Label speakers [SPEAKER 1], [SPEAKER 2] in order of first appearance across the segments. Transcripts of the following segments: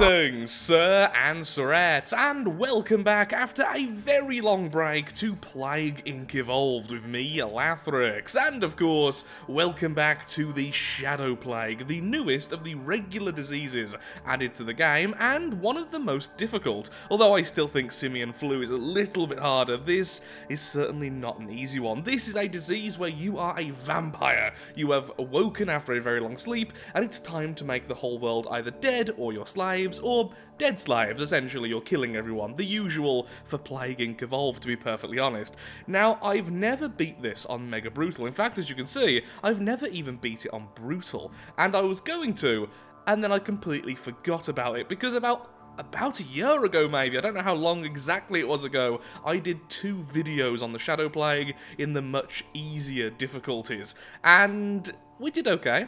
[SPEAKER 1] Greetings, sir and sirettes, and welcome back after a very long break to Plague Inc. Evolved with me, Lathrix, and of course, welcome back to the Shadow Plague, the newest of the regular diseases added to the game, and one of the most difficult. Although I still think Simian Flu is a little bit harder, this is certainly not an easy one. This is a disease where you are a vampire. You have awoken after a very long sleep, and it's time to make the whole world either dead or your slaves, or dead slaves. Essentially, you're killing everyone. The usual for Plague Inc. Evolved, to be perfectly honest. Now, I've never beat this on Mega Brutal. In fact, as you can see, I've never even beat it on Brutal. And I was going to, and then I completely forgot about it, because about a year ago, maybe, I don't know how long exactly it was ago, I did 2 videos on the Shadow Plague in the much easier difficulties. And we did okay.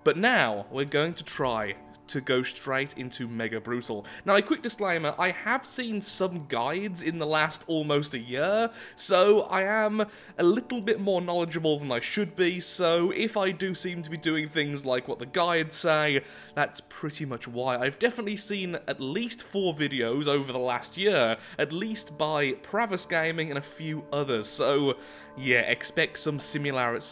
[SPEAKER 1] But now, we're going to try to go straight into Mega Brutal. Now, a quick disclaimer, I have seen some guides in the last almost a year, so I am a little bit more knowledgeable than I should be, so if I do seem to be doing things like what the guides say, that's pretty much why. I've definitely seen at least 4 videos over the last year, at least by Pravis Gaming and a few others, so yeah, expect some similarities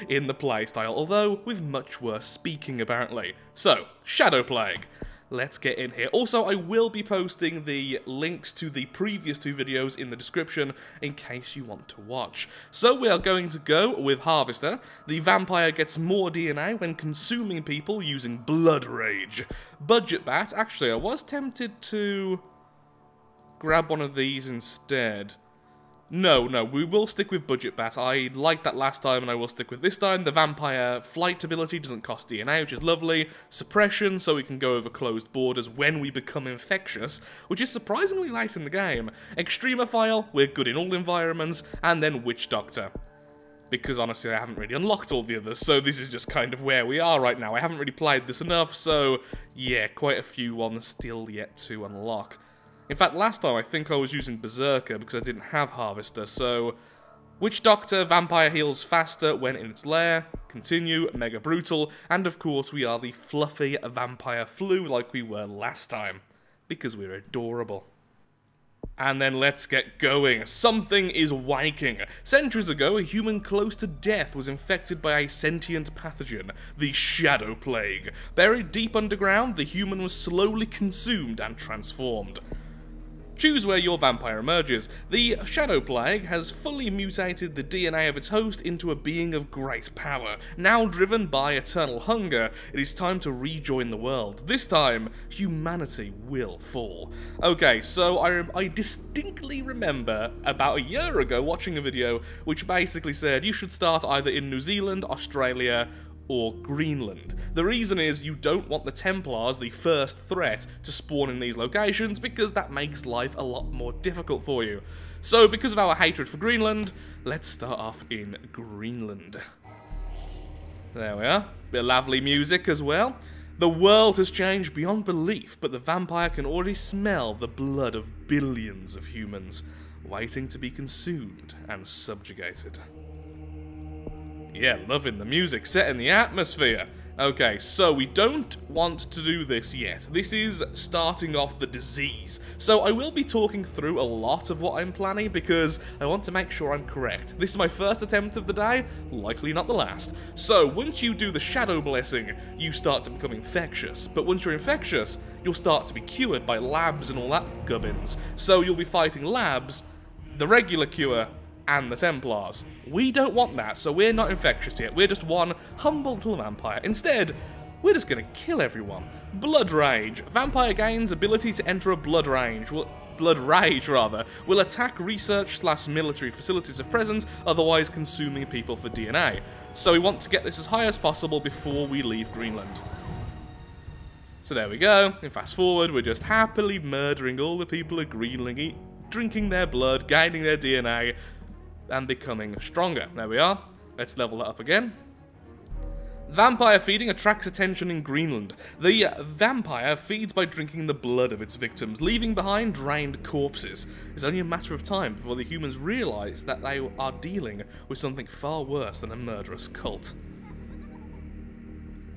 [SPEAKER 1] in the playstyle, although with much worse speaking, apparently. So, Shadow Plague. Let's get in here. Also, I will be posting the links to the previous 2 videos in the description in case you want to watch. So we are going to go with Harvester. The vampire gets more DNA when consuming people using Blood Rage. Budget Bat. Actually, I was tempted to grab one of these instead. No, we will stick with Budget Bat. I liked that last time and I will stick with this time. The Vampire Flight ability doesn't cost DNA, which is lovely. Suppression, so we can go over closed borders when we become infectious, which is surprisingly late in the game. Extremophile, we're good in all environments. And then Witch Doctor. Because honestly, I haven't really unlocked all the others, so this is just kind of where we are right now. I haven't really played this enough, so yeah, quite a few ones still yet to unlock. In fact, last time I think I was using Berserker because I didn't have Harvester, so Witch Doctor, Vampire heals faster when in its lair, continue, Mega Brutal, and of course we are the fluffy Vampire Flu like we were last time, because we're adorable. And then let's get going. Something is waking. Centuries ago, a human close to death was infected by a sentient pathogen, the Shadow Plague. Buried deep underground, the human was slowly consumed and transformed. Choose where your vampire emerges. The Shadow Plague has fully mutated the DNA of its host into a being of great power. Now driven by eternal hunger, it is time to rejoin the world. This time, humanity will fall. Okay, so I distinctly remember about a year ago watching a video which basically said you should start either in New Zealand, Australia, or Greenland. The reason is you don't want the Templars, the first threat, to spawn in these locations because that makes life a lot more difficult for you. So because of our hatred for Greenland, let's start off in Greenland. There we are. Bit of lovely music as well. The world has changed beyond belief, but the vampire can already smell the blood of billions of humans, waiting to be consumed and subjugated. Yeah, loving the music, setting the atmosphere. Okay, so we don't want to do this yet. This is starting off the disease. So I will be talking through a lot of what I'm planning because I want to make sure I'm correct. This is my first attempt of the day, likely not the last. So once you do the Shadow Blessing, you start to become infectious. But once you're infectious, you'll start to be cured by labs and all that gubbins. So you'll be fighting labs, the regular cure, and the Templars. We don't want that, so we're not infectious yet. We're just one humble little vampire. Instead, we're just gonna kill everyone. Blood Rage. Vampire gains ability to enter a blood rage, will attack research/military facilities if present, otherwise consuming people for DNA. So we want to get this as high as possible before we leave Greenland. So there we go. And fast forward, we're just happily murdering all the people of Greenland, drinking their blood, gaining their DNA, and becoming stronger. There we are. Let's level that up again. Vampire feeding attracts attention in Greenland. The vampire feeds by drinking the blood of its victims, leaving behind drained corpses. It's only a matter of time before the humans realise that they are dealing with something far worse than a murderous cult.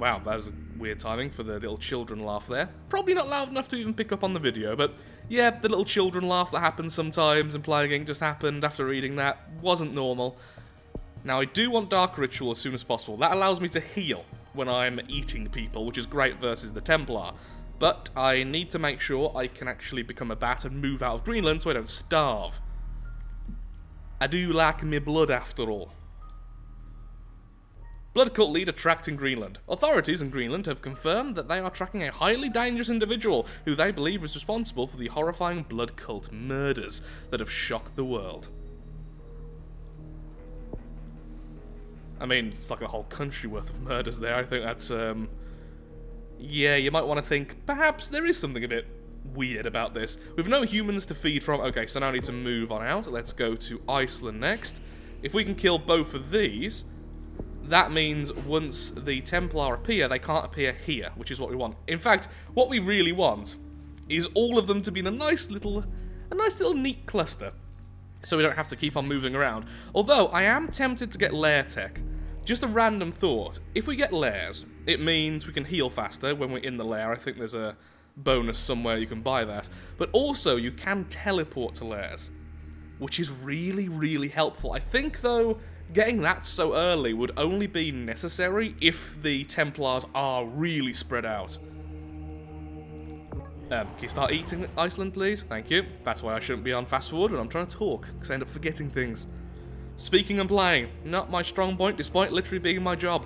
[SPEAKER 1] Wow, that is weird timing for the little children laugh there. Probably not loud enough to even pick up on the video, but yeah, the little children laugh that happens sometimes, and Plague Inc. just happened after reading that. Wasn't normal. Now, I do want Dark Ritual as soon as possible. That allows me to heal when I'm eating people, which is great versus the Templar. But I need to make sure I can actually become a bat and move out of Greenland so I don't starve. I do like me blood after all. Blood cult leader tracked in Greenland. Authorities in Greenland have confirmed that they are tracking a highly dangerous individual who they believe is responsible for the horrifying blood cult murders that have shocked the world. I mean, it's like a whole country worth of murders there. I think that's, yeah, you might want to think, perhaps there is something a bit weird about this. With no humans to feed from. Okay, so now I need to move on out. Let's go to Iceland next. If we can kill both of these, that means once the Templar appear, they can't appear here, which is what we want. In fact, what we really want is all of them to be in a nice little neat cluster, so we don't have to keep on moving around. Although, I am tempted to get lair tech. Just a random thought. If we get lairs, it means we can heal faster when we're in the lair. I think there's a bonus somewhere you can buy that. But also, you can teleport to lairs, which is really, really helpful. I think, though, getting that so early would only be necessary if the Templars are really spread out. Can you start eating Iceland, please? Thank you. That's why I shouldn't be on fast forward when I'm trying to talk, because I end up forgetting things. Speaking and playing, not my strong point, despite literally being my job.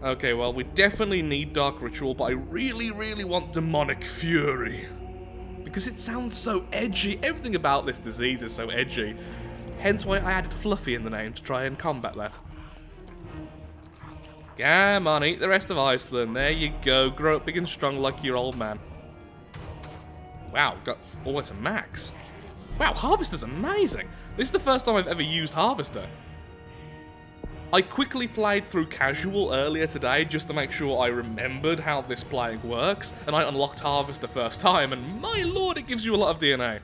[SPEAKER 1] Okay, well, we definitely need Dark Ritual, but I really, really want Demonic Fury. Because it sounds so edgy. Everything about this disease is so edgy. Hence why I added Fluffy in the name to try and combat that. Come on, eat the rest of Iceland. There you go. Grow up big and strong like your old man. Wow, got all the way to max. Wow, Harvester's amazing. This is the first time I've ever used Harvester. I quickly played through Casual earlier today just to make sure I remembered how this playing works, and I unlocked Harvester first time, and my lord, it gives you a lot of DNA.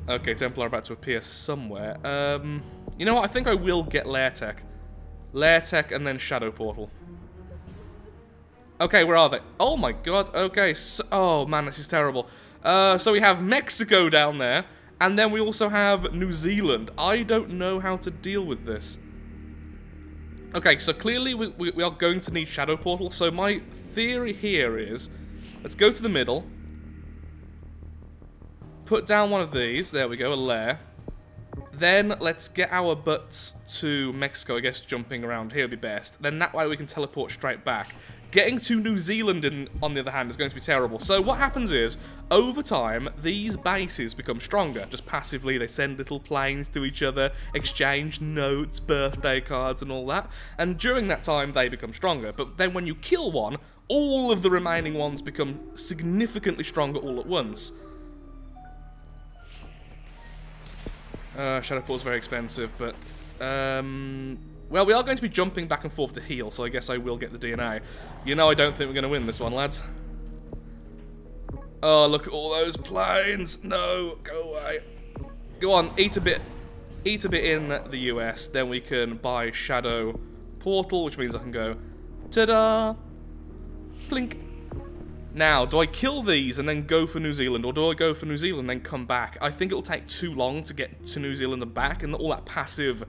[SPEAKER 1] Okay, Templar about to appear somewhere. You know what? I think I will get Lair Tech. Lair Tech and then Shadow Portal. Okay, where are they? Oh my god, okay. So, oh man, this is terrible. So we have Mexico down there, and then we also have New Zealand. I don't know how to deal with this. Okay, so clearly we are going to need Shadow Portal, so my theory here is, let's go to the middle, put down one of these, there we go, a lair. Then let's get our butts to Mexico, I guess jumping around here would be best. Then that way we can teleport straight back. Getting to New Zealand, on the other hand, is going to be terrible. So what happens is, over time, these bases become stronger. Just passively, they send little planes to each other, exchange notes, birthday cards, and all that. And during that time, they become stronger. But then when you kill one, all of the remaining ones become significantly stronger all at once. Shadow Portal's very expensive, but... well, we are going to be jumping back and forth to heal, so I guess I will get the DNA. You know I don't think we're going to win this one, lads. Oh, look at all those planes. No, go away. Go on, eat a bit in the US, then we can buy Shadow Portal, which means I can go, ta-da, blink. Now, do I kill these and then go for New Zealand, or do I go for New Zealand and then come back? I think it'll take too long to get to New Zealand and back, and all that passive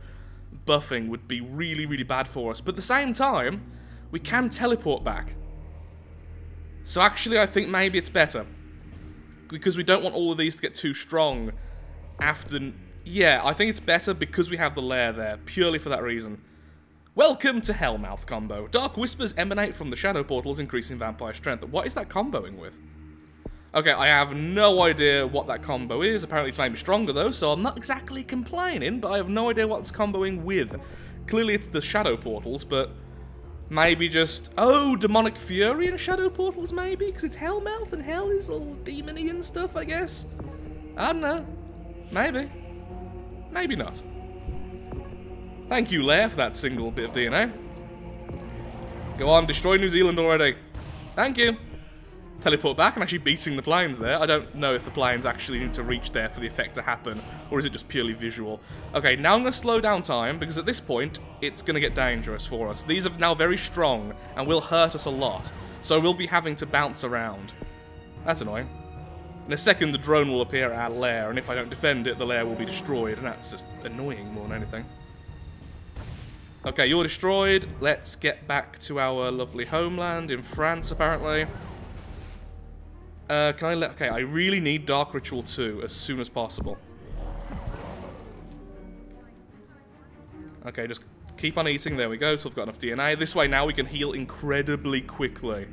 [SPEAKER 1] buffing would be really, really bad for us. But at the same time, we can teleport back. So actually, I think maybe it's better. Because we don't want all of these to get too strong after... Yeah, I think it's better because we have the lair there, purely for that reason. Welcome to Hellmouth combo. Dark whispers emanate from the shadow portals, increasing vampire strength. What is that comboing with? Okay, I have no idea what that combo is. Apparently it's made me stronger though, so I'm not exactly complaining, but I have no idea what it's comboing with. Clearly it's the shadow portals, but maybe just... Oh, demonic fury and shadow portals maybe? Because it's Hellmouth and hell is all demony and stuff, I guess. I don't know. Maybe. Maybe not. Thank you, Lair, for that single bit of DNA. Go on, destroy New Zealand already. Thank you. teleport back. I'm actually beating the planes there. I don't know if the planes actually need to reach there for the effect to happen, or is it just purely visual. Okay, now I'm going to slow down time, because at this point, it's going to get dangerous for us. These are now very strong, and will hurt us a lot, so we'll be having to bounce around. That's annoying. In a second, the drone will appear at our lair, and if I don't defend it, the lair will be destroyed, and that's just annoying more than anything. Okay, you're destroyed. Let's get back to our lovely homeland in France, apparently. Okay, I really need Dark Ritual 2 as soon as possible. Okay, just keep on eating. There we go, so I've got enough DNA. This way now we can heal incredibly quickly.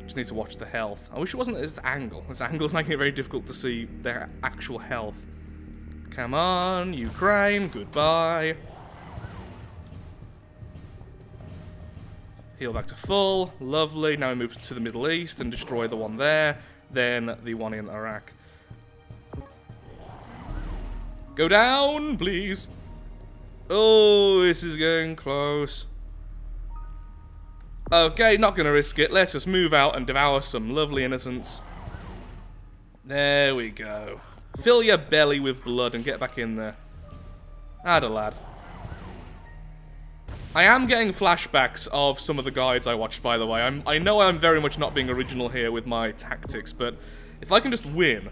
[SPEAKER 1] Just need to watch the health. I wish it wasn't this angle. This angle's making it very difficult to see their actual health. Come on, Ukraine, goodbye. Heal back to full, lovely. Now we move to the Middle East and destroy the one there, then the one in Iraq. Go down, please. Oh, this is getting close. Okay, not gonna risk it. Let's just move out and devour some lovely innocents. There we go. Fill your belly with blood and get back in there. Add a lad. I am getting flashbacks of some of the guides I watched, by the way. I know I'm very much not being original here with my tactics, but if I can just win,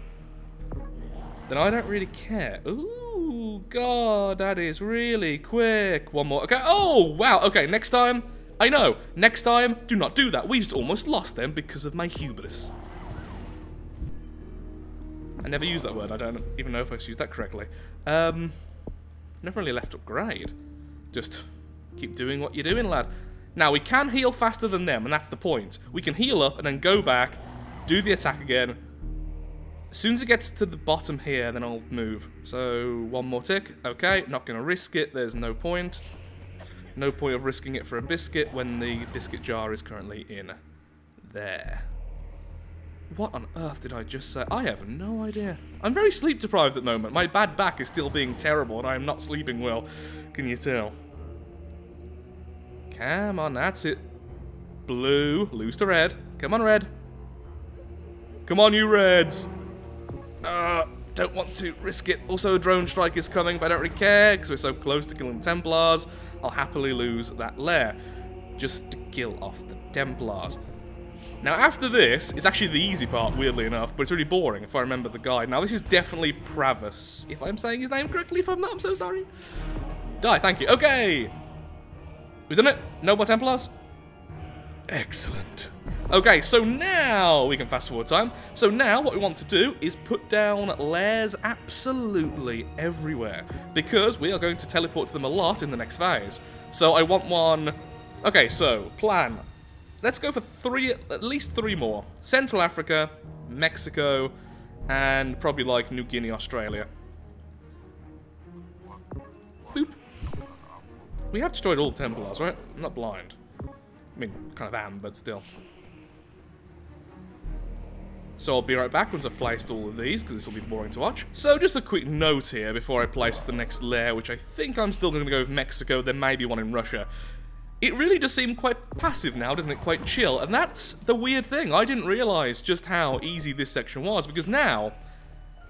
[SPEAKER 1] then I don't really care. Ooh, God, that is really quick. One more. Okay. Oh, wow. Okay, next time. I know. Next time, do not do that. We just almost lost them because of my hubris. I never used that word. I don't even know if I used that correctly. Never really left up grade. Just keep doing what you're doing, lad. Now, we can heal faster than them, and that's the point. We can heal up and then go back, do the attack again. As soon as it gets to the bottom here, then I'll move. So, one more tick. Okay, not going to risk it. There's no point. No point of risking it for a biscuit when the biscuit jar is currently in there. What on earth did I just say? I have no idea. I'm very sleep deprived at the moment. My bad back is still being terrible and I am not sleeping well. Can you tell? Come on, that's it. Blue, lose to red. Come on, red. Come on, you reds. Don't want to risk it. Also, a drone strike is coming, but I don't really care because we're so close to killing the Templars. I'll happily lose that lair just to kill off the Templars. Now, after this, it's actually the easy part, weirdly enough, but it's really boring if I remember the guide. Now, this is definitely Pravis, if I'm saying his name correctly. If I'm not, I'm so sorry. Die, thank you. Okay! We've done it. No more Templars. Excellent. Okay, so now we can fast forward time. So now what we want to do is put down lairs absolutely everywhere, because we are going to teleport to them a lot in the next phase. So I want one... Okay, so, plan. Let's go for at least three more. Central Africa, Mexico, and probably like New Guinea, Australia. Boop. We have destroyed all the Templars, right? I'm not blind. I mean, kind of am, but still. So I'll be right back once I've placed all of these, because this will be boring to watch. So just a quick note here before I place the next lair, which I think I'm still going to go with Mexico. There may be one in Russia. It really does seem quite passive now, doesn't it? Quite chill. And that's the weird thing. I didn't realise just how easy this section was, because now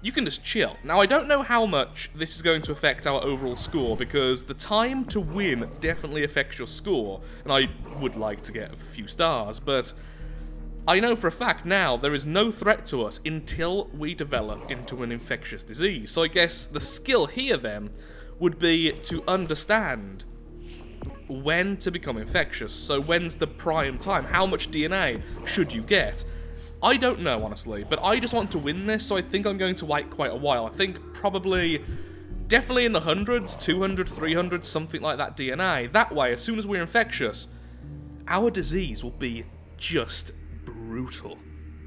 [SPEAKER 1] you can just chill. Now, I don't know how much this is going to affect our overall score, because the time to win definitely affects your score, and I would like to get a few stars, but I know for a fact now there is no threat to us until we develop into an infectious disease. So I guess the skill here, then, would be to understand when to become infectious. So when's the prime time? How much DNA should you get? I don't know, honestly, but I just want to win this, so I think I'm going to wait quite a while. I think probably, definitely in the hundreds, 200, 300, something like that DNA. That way, as soon as we're infectious, our disease will be just brutal.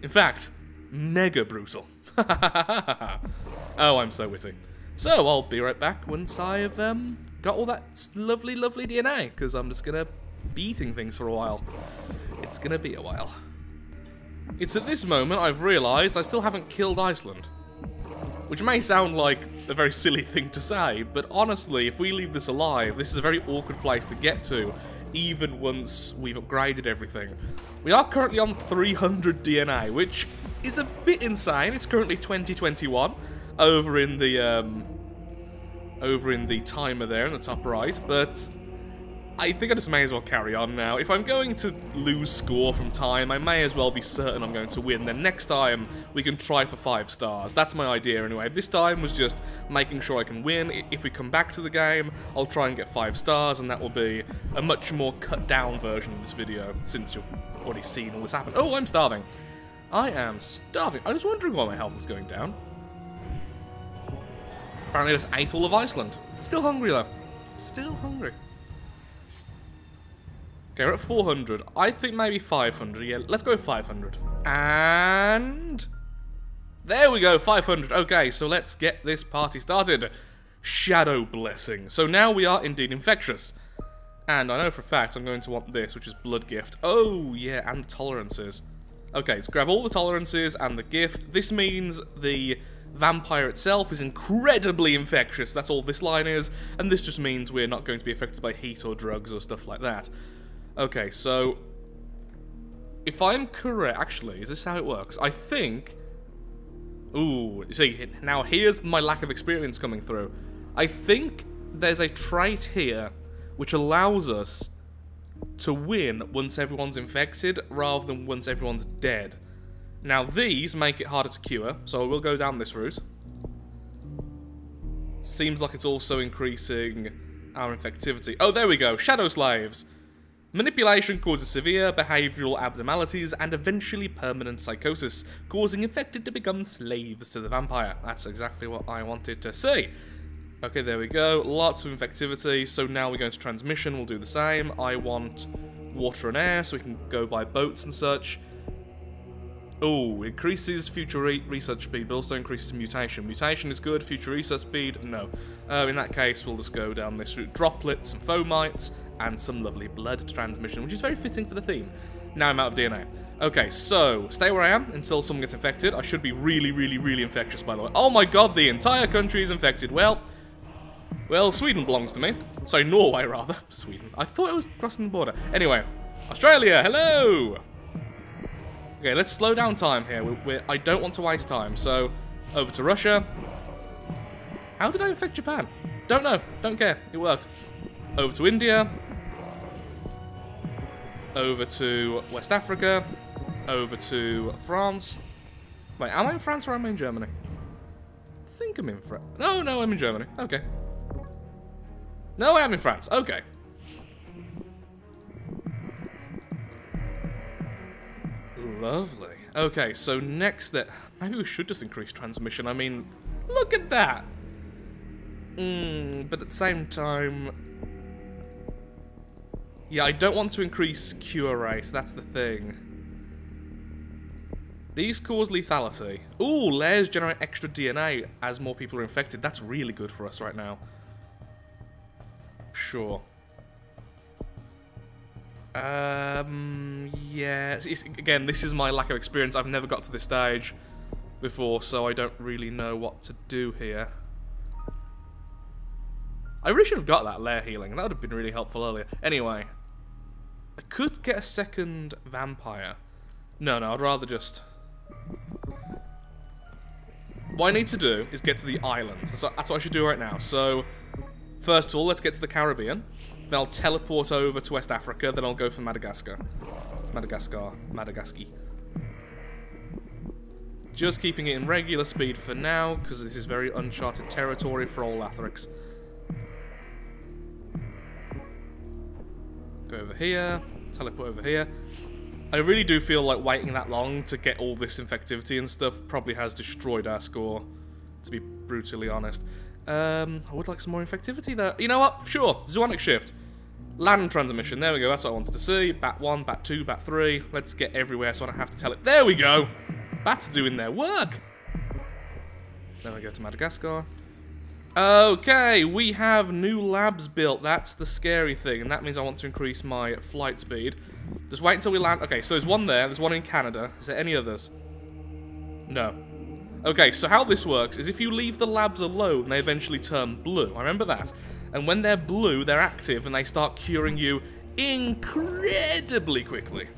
[SPEAKER 1] In fact, mega brutal. Oh, I'm so witty. So, I'll be right back once I've got all that lovely, lovely DNA, because I'm just going to be eating things for a while. It's going to be a while. It's at this moment I've realised I still haven't killed Iceland. Which may sound like a very silly thing to say, but honestly, if we leave this alive, this is a very awkward place to get to even once we've upgraded everything. We are currently on 300 DNA, which is a bit insane. It's currently 2021 over in the timer there in the top right, but I think I just may as well carry on now. If I'm going to lose score from time, I may as well be certain I'm going to win. Then next time, we can try for 5 stars. That's my idea anyway. This time was just making sure I can win. If we come back to the game, I'll try and get 5 stars, and that will be a much more cut-down version of this video, since you've already seen all this happen. Oh, I'm starving. I am starving. I was wondering why my health is going down. Apparently I just ate all of Iceland. Still hungry, though. Still hungry. Okay, we're at 400. I think maybe 500. Yeah, let's go 500. And there we go, 500. Okay, so let's get this party started. Shadow Blessing. So now we are indeed infectious. And I know for a fact I'm going to want this, which is Blood Gift. Oh, yeah, and the tolerances. Okay, let's grab all the tolerances and the gift. This means the vampire itself is incredibly infectious. That's all this line is. And this just means we're not going to be affected by heat or drugs or stuff like that. Okay, so if I'm correct, actually, is this how it works? I think, ooh, see, now here's my lack of experience coming through. I think there's a trait here which allows us to win once everyone's infected rather than once everyone's dead. Now these make it harder to cure, so we'll go down this route. Seems like it's also increasing our infectivity. Oh, there we go, Shadow Slaves. Manipulation causes severe behavioral abnormalities and eventually permanent psychosis, causing infected to become slaves to the vampire. That's exactly what I wanted to see. Okay, there we go. Lots of infectivity. So now we're going to transmission. We'll do the same. I want water and air so we can go by boats and such. Oh, increases future research speed, but also increases mutation. Mutation is good. Future research speed, no. In that case, we'll just go down this route. Droplets and fomites, and some lovely blood transmission, which is very fitting for the theme. Now I'm out of DNA. Okay, so, stay where I am until someone gets infected. I should be really, really, really infectious, by the way. Oh my god, the entire country is infected. Well, Sweden belongs to me. Sorry, Norway, rather. Sweden. I thought it was crossing the border. Anyway, Australia, hello! Okay, let's slow down time here. I don't want to waste time, so over to Russia. How did I infect Japan? Don't know. Don't care. It worked. Over to India. Over to West Africa. Over to France. Wait, am I in France or am I in Germany? I think I'm in France. No, I'm in Germany. Okay. No, I am in France. Okay. Lovely. Okay, so next that... Maybe we should just increase transmission. I mean, look at that. But at the same time... Yeah, I don't want to increase cure rate. That's the thing. These cause lethality. Ooh, layers generate extra DNA as more people are infected. That's really good for us right now. Sure. Yeah. Again, this is my lack of experience. I've never got to this stage before, so I don't really know what to do here. I really should have got that layer healing. That would have been really helpful earlier. Anyway. I could get a second vampire. No, I'd rather just... What I need to do is get to the islands. That's what I should do right now. So, first of all, let's get to the Caribbean. Then I'll teleport over to West Africa. Then I'll go for Madagascar. Madagascar. Just keeping it in regular speed for now, because this is very uncharted territory for all Lathrix. Go over here. Teleport over here. I really do feel like waiting that long to get all this infectivity and stuff probably has destroyed our score, to be brutally honest. I would like some more infectivity though. You know what? Sure. Zoonic shift. Land transmission. There we go. That's what I wanted to see. Bat 1, Bat 2, Bat 3. Let's get everywhere so I don't have to tell it. There we go. Bats doing their work. Then we go to Madagascar. Okay, we have new labs built. That's the scary thing, and that means I want to increase my flight speed. Just wait until we land. Okay, so there's one there. There's one in Canada. Is there any others? No. Okay, so how this works is if you leave the labs alone, they eventually turn blue. I remember that. And when they're blue, they're active, and they start curing you incredibly quickly.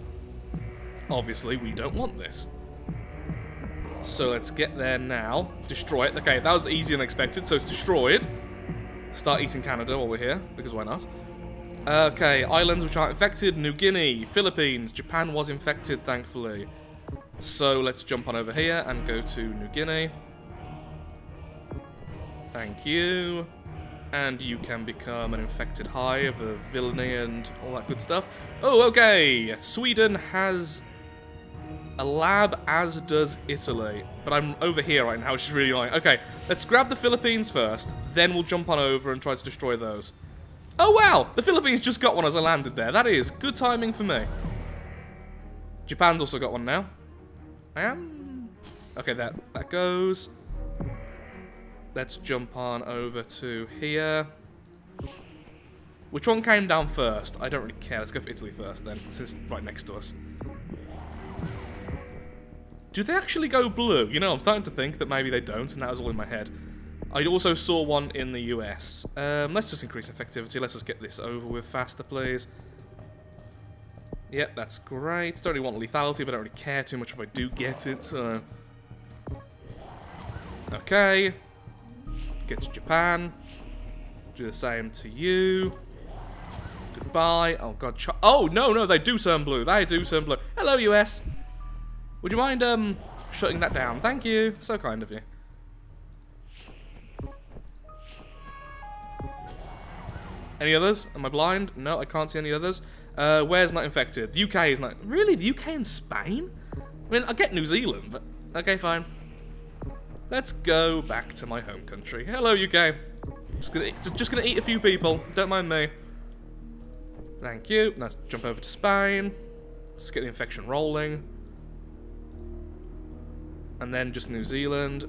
[SPEAKER 1] Obviously, we don't want this. So let's get there now. Destroy it. Okay, that was easier than expected, so it's destroyed. Start eating Canada while we're here, because why not? Okay, islands which aren't infected. New Guinea, Philippines. Japan was infected, thankfully. So let's jump on over here and go to New Guinea. Thank you. And you can become an infected hive of villainy and all that good stuff. Oh, okay. Sweden has a lab, as does Italy. But I'm over here right now, which is really annoying. Okay, let's grab the Philippines first. Then we'll jump on over and try to destroy those. Oh, wow. The Philippines just got one as I landed there. That is good timing for me. Japan's also got one now. Okay, that goes. Let's jump on over to here. Which one came down first? I don't really care. Let's go for Italy first then, since it's right next to us. Do they actually go blue? You know, I'm starting to think that maybe they don't, and that was all in my head. I also saw one in the US. Let's just increase effectivity. Let's just get this over with faster, please. Yep, that's great. Don't really want lethality, but I don't really care too much if I do get it, so... Okay. Get to Japan. Do the same to you. Goodbye. Oh, God. Oh, no, they do turn blue. They do turn blue. Hello, US. Would you mind, shutting that down? Thank you. So kind of you. Any others? Am I blind? No, I can't see any others. Where's not infected? The UK is not... Really? The UK and Spain? I mean, I get New Zealand, but... Okay, fine. Let's go back to my home country. Hello, UK. Just gonna eat a few people. Don't mind me. Thank you. Let's jump over to Spain. Let's get the infection rolling. And then just New Zealand.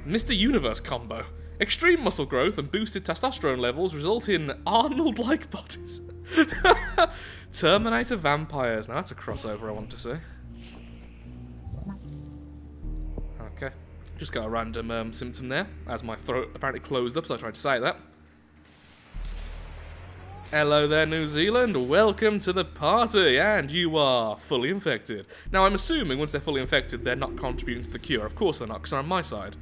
[SPEAKER 1] Mr. Universe combo. Extreme muscle growth and boosted testosterone levels result in Arnold-like bodies. Terminator vampires. Now that's a crossover I want to see. Okay. Just got a random symptom there, as my throat apparently closed up, so I tried to say that. Hello there, New Zealand. Welcome to the party, and you are fully infected. Now, I'm assuming once they're fully infected, they're not contributing to the cure. Of course they're not, because they're on my side.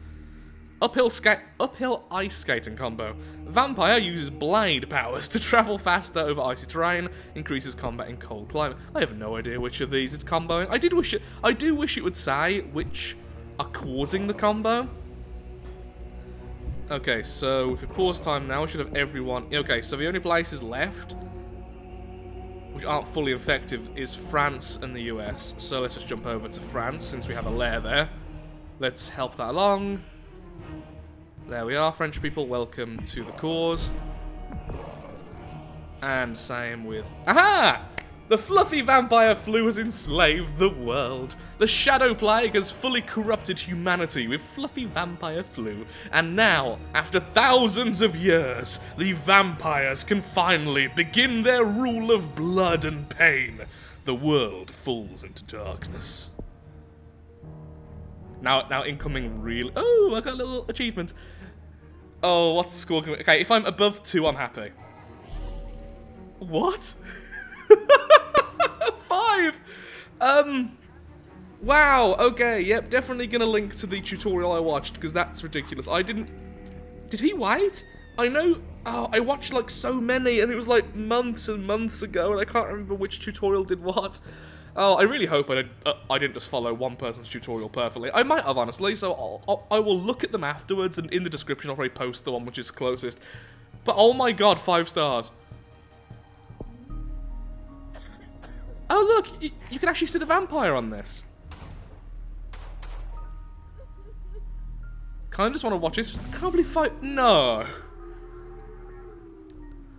[SPEAKER 1] Uphill ice skating combo. Vampire uses blade powers to travel faster over icy terrain, increases combat in cold climate. I have no idea which of these it's comboing. I do wish it would say which are causing the combo. Okay, so if we pause time now, we should have everyone... Okay, so the only places left which aren't fully effective is France and the US. So let's just jump over to France, since we have a lair there. Let's help that along. There we are, French people, welcome to the cause. And same with... Aha! The fluffy vampire flu has enslaved the world. The shadow plague has fully corrupted humanity with fluffy vampire flu. And now, after thousands of years, the vampires can finally begin their rule of blood and pain. The world falls into darkness. Now incoming real... Oh, I got a little achievement. Oh, what's the score? Okay, if I'm above 2, I'm happy. What? 5! Wow, okay, yep, definitely gonna link to the tutorial I watched, because that's ridiculous. I didn't... Did he wait? I know... Oh, I watched, like, so many, and it was, like, months and months ago, and I can't remember which tutorial did what. Oh, I really hope I didn't just follow one person's tutorial perfectly. I might have, honestly, so I will look at them afterwards, and in the description I'll probably post the one which is closest. But, oh my god, 5 stars. Oh, look, you can actually see the vampire on this. Kind of just want to watch this. I can't believe 5... No.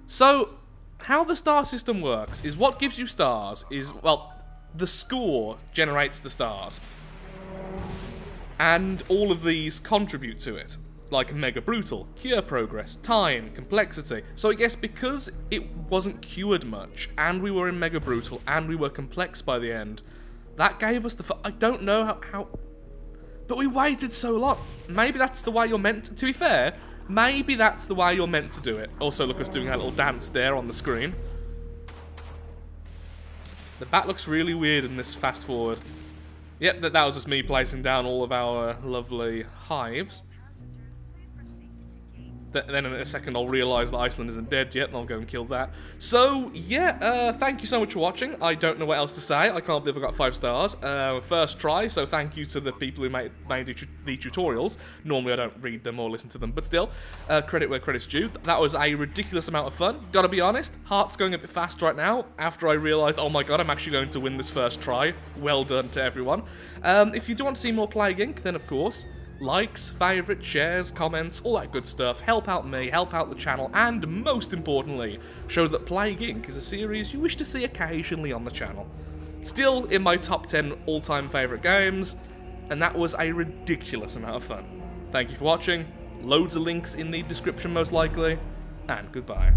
[SPEAKER 1] So, how the star system works is what gives you stars is, well... The score generates the stars. And all of these contribute to it. Like Mega Brutal, Cure Progress, Time, Complexity. So I guess because it wasn't cured much, and we were in Mega Brutal, and we were complex by the end, that gave us the... I don't know how... But we waited so long. Maybe that's the way you're meant to be fair, maybe that's the way you're meant to do it. Also, look, us doing that little dance there on the screen. The bat looks really weird in this fast forward. Yep, that was just me placing down all of our lovely hives. Then in a second I'll realise that Iceland isn't dead yet, and I'll go and kill that. So, yeah, thank you so much for watching. I don't know what else to say. I can't believe I got 5 stars. First try, so thank you to the people who made the tutorials. Normally I don't read them or listen to them, but still, credit where credit's due. That was a ridiculous amount of fun. Gotta be honest, heart's going a bit fast right now, after I realised, oh my god, I'm actually going to win this first try. Well done to everyone. If you do want to see more Plague Inc., then of course, likes, favourites, shares, comments, all that good stuff. Help out me, help out the channel, and most importantly, show that Plague Inc. is a series you wish to see occasionally on the channel. Still in my top 10 all-time favourite games, and that was a ridiculous amount of fun. Thank you for watching, loads of links in the description most likely, and goodbye.